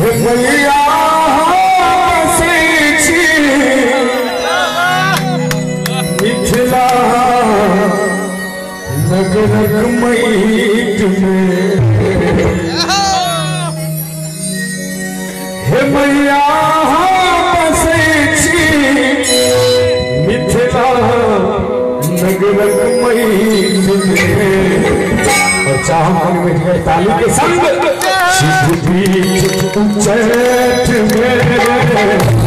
मैया से मिथिला नगर मैट में हे मैया बसे मिथिला नगर मैट में। और चाह मन में ताली के संग उच्चैठ में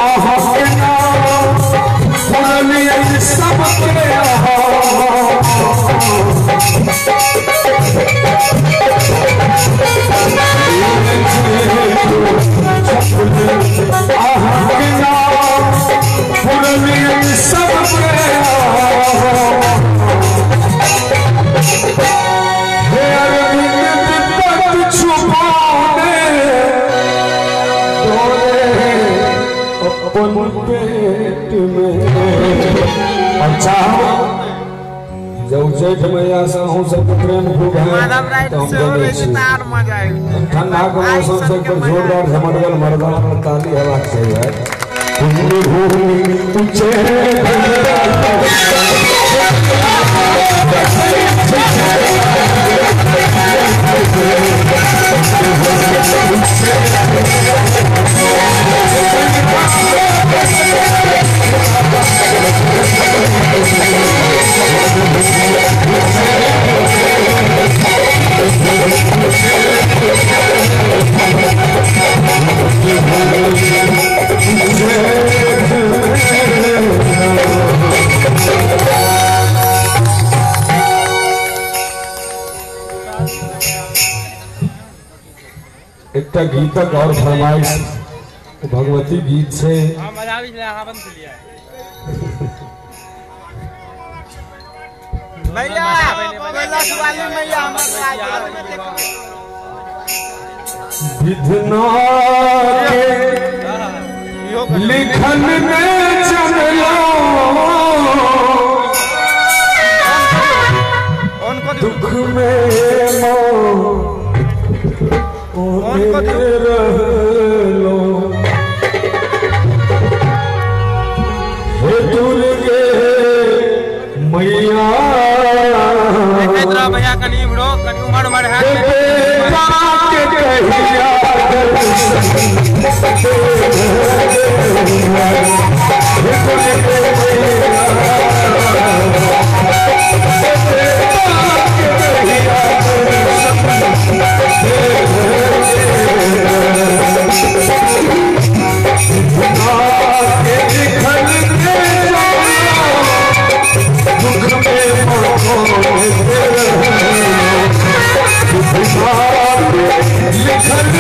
आहा पेट में अच्छा जब जेठ मैया से हूँ सब प्रेम खूब है तो हम ठंडा के मौसम से ऊपर जोरदार झमटगल मर्दा ताली हवा चाहिए एक गीतक और फरमाइश भगवती गीत से विधना लिखन में चलो दुख में लो हे दुर्गे मैया भैया कनी बड़ो कनी उमर है लिखन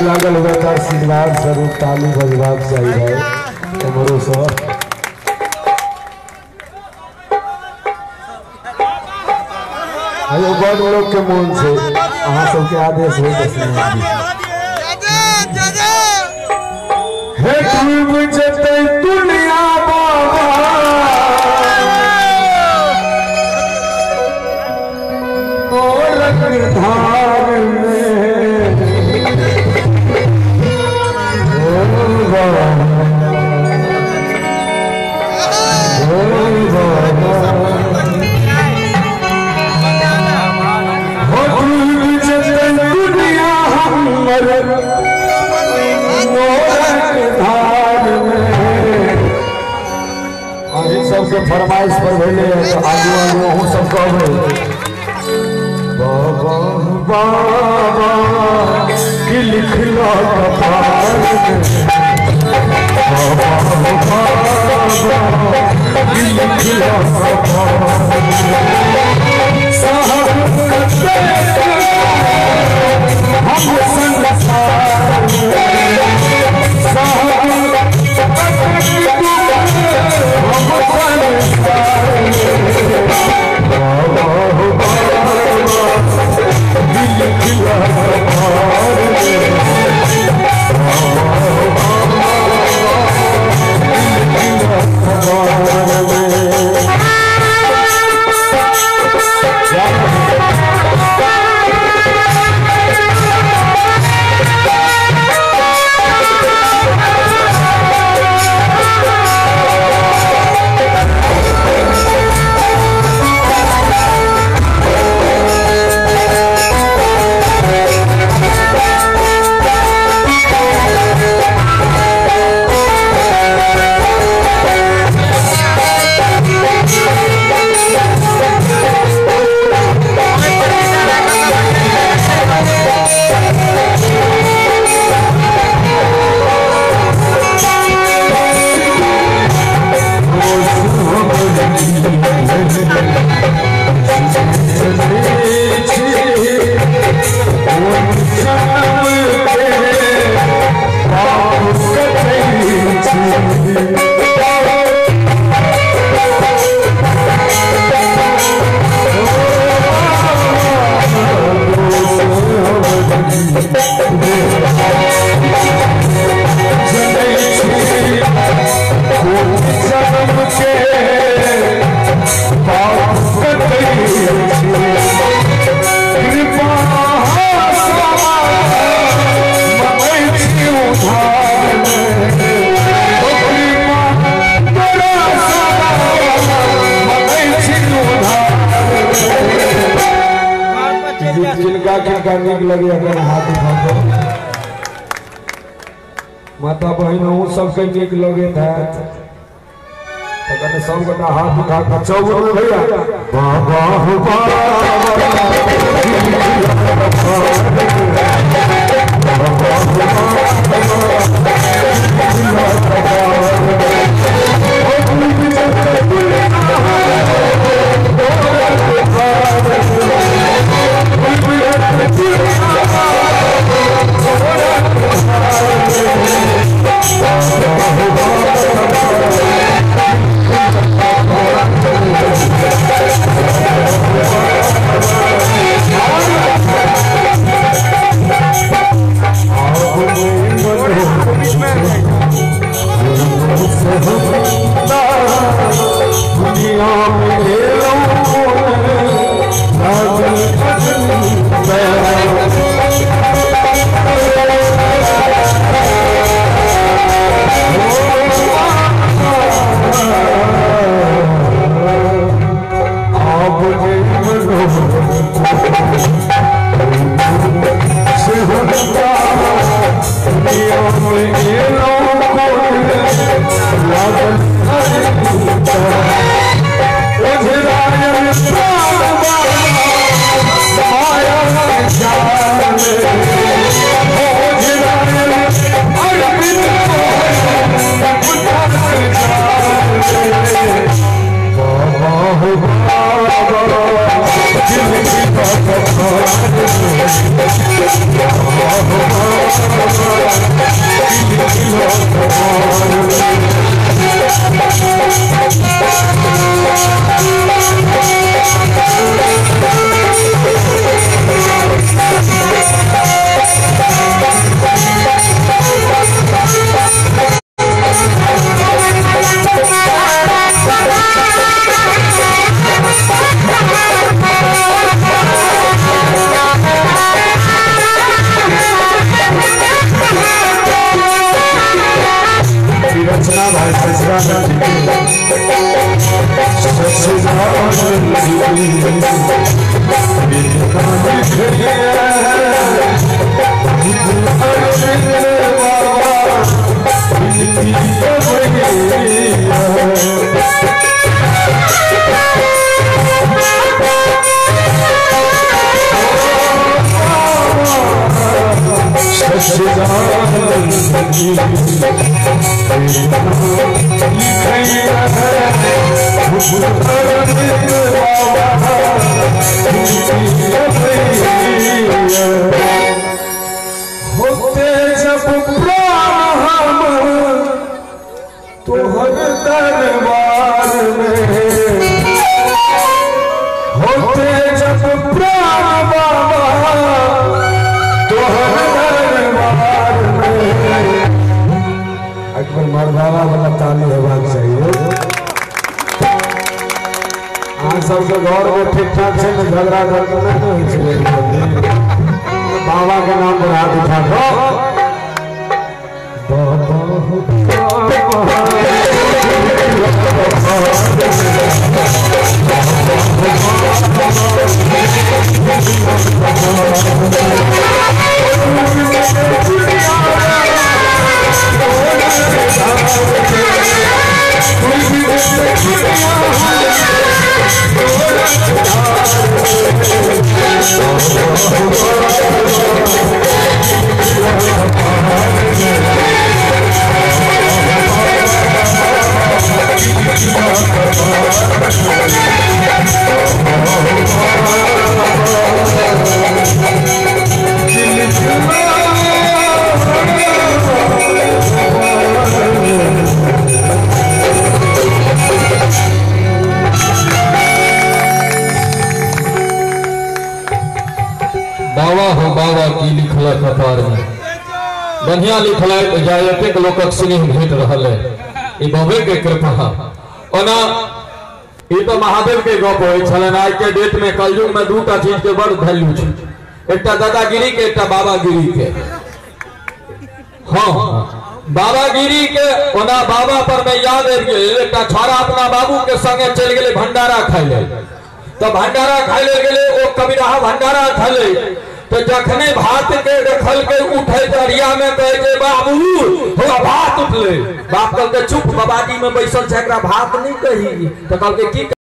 लागल हुआ था आशीर्वाद स्वरूप ताली बजवाब चाहिए हमारो सब बड़ लोग के मन से अहाँ सबके आदेश हो दुनिया बाबा धार में सबके फरमाइश पर भेले तो आगे आगे हूँ सब कहबे बाबा बाबा की लिखला कपार बाबा बाबा की लिखला कपार साहब हम संसार साहब किनका नीक लगे अगर हाथ उठा माता बहन सबके नीक लगे सब गोटा हाथ उठा कर चौगुन भैया बाबा हो बीच में होते जब प्राण हम तोहर दरबार में, होते जब प्राण बाबा तोहर दरबार में। अकबर मर्दावा वाला ताली हेबाक चाहिए। अहाँ सबके घर में ठीक ठाक से झगड़ा करके नहीं हो। बाबा के नाम पर हाथ उठा दो। बाबा हो बाबा की लिखल कपार में बढ़िया लिखल जायते लोकक स्नेह भेट रहल है। बाबे के कृपा ओना ये तो महादेव के गप हो छलन। आज के डेट में कलयुग में दूटा चीज के बड़ वैल्यू है, एक दादागिरी के एक बाबागिरी के। हाँ बाबागिरी के ओना बाबा पर मैं याद एक छोरा अपना बाबू के संगे चल गए भंडारा खाए ले। तो भंडारा खाए ले गए वो कबीरा भंडारा खाले तो जखने भात के रखल के उठे दरिया में कहे बाबू हो भात उठले। बाप कल के चुप बाबाजी में बैसल भात नहीं कही तो कल के की